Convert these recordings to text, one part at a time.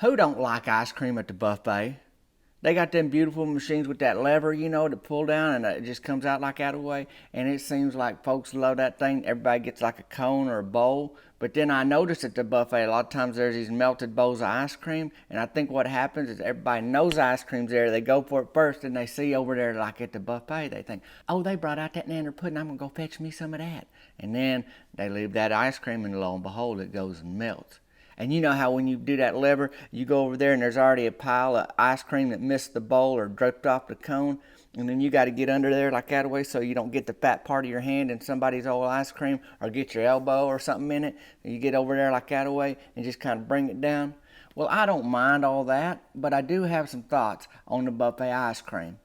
Who don't like ice cream at the buffet? They got them beautiful machines with that lever, to pull down and it just comes out like that away. And it seems like folks love that thing. Everybody gets like a cone or a bowl. But then I noticed at the buffet, a lot of times there's these melted bowls of ice cream. And I think what happens is everybody knows ice cream's there. They go for it first and they see over there like at the buffet, they think, oh, they brought out that nanner pudding. I'm going to go fetch me some of that. And then they leave that ice cream and lo and behold, it goes and melts. And you know how when you do that lever, you go over there and there's already a pile of ice cream that missed the bowl or dripped off the cone. And then you got to get under there like that way so you don't get the fat part of your hand in somebody's old ice cream or get your elbow or something in it. You get over there like that way and just kind of bring it down. Well, I don't mind all that, but I do have some thoughts on the buffet ice cream.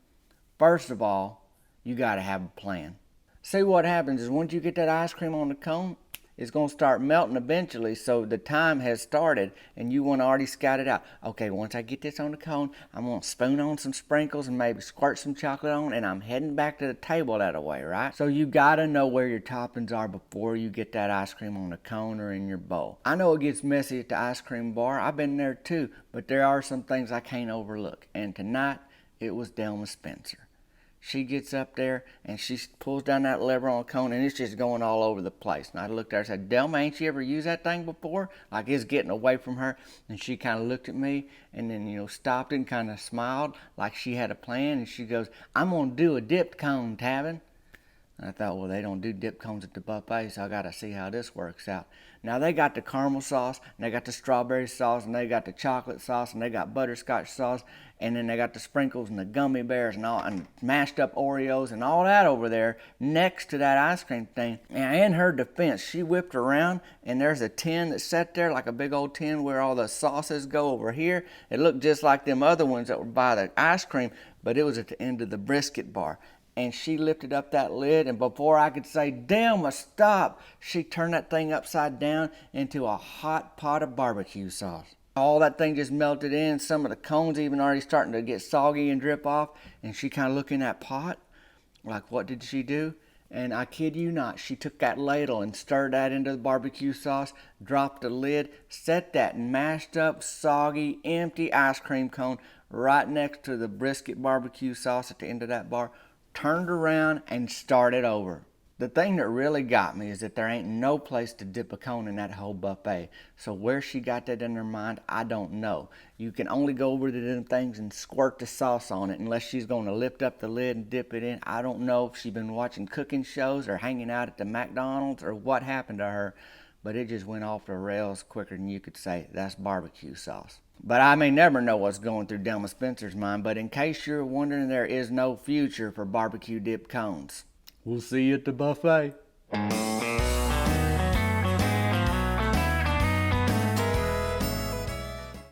First of all, you got to have a plan. See, what happens is once you get that ice cream on the cone, it's going to start melting eventually, so the time has started and you want to already scout it out. Okay, once I get this on the cone, I'm going to spoon on some sprinkles and maybe squirt some chocolate on, and I'm heading back to the table that way, right? So you got to know where your toppings are before you get that ice cream on the cone or in your bowl. I know it gets messy at the ice cream bar. I've been there too, but there are some things I can't overlook. And tonight, it was Delma Spencer. She gets up there and she pulls down that lever on a cone and it's just going all over the place. And I looked at her and said, Delma, ain't you ever used that thing before? Like it's getting away from her. And she kind of looked at me and then, stopped and kind of smiled like she had a plan. And she goes, I'm going to do a dipped cone, Tavin. And I thought, well, they don't do dip cones at the buffet, so I got to see how this works out. Now, they got the caramel sauce, and they got the strawberry sauce, and they got the chocolate sauce, and they got butterscotch sauce, and then they got the sprinkles and the gummy bears and all, and mashed up Oreos and all that over there next to that ice cream thing. And in her defense, she whipped around, and there's a tin that sat there, like a big old tin where all the sauces go over here. It looked just like them other ones that were by the ice cream, but it was at the end of the brisket bar. And she lifted up that lid, and before I could say, Delma, stop, she turned that thing upside down into a hot pot of barbecue sauce. All that thing just melted in. Some of the cones even already starting to get soggy and drip off. And she kind of looked in that pot, like, what did she do? And I kid you not, she took that ladle and stirred that into the barbecue sauce, dropped the lid, set that mashed up, soggy, empty ice cream cone right next to the brisket barbecue sauce at the end of that bar, turned around and started over. The thing that really got me is that there ain't no place to dip a cone in that whole buffet. So where she got that in her mind, I don't know. You can only go over to them things and squirt the sauce on it unless she's going to lift up the lid and dip it in. I don't know if she's been watching cooking shows or hanging out at the McDonald's or what happened to her, but it just went off the rails quicker than you could say. That's barbecue sauce. But I may never know what's going through Delma Spencer's mind, but in case you're wondering, there is no future for barbecue dip cones. We'll see you at the buffet.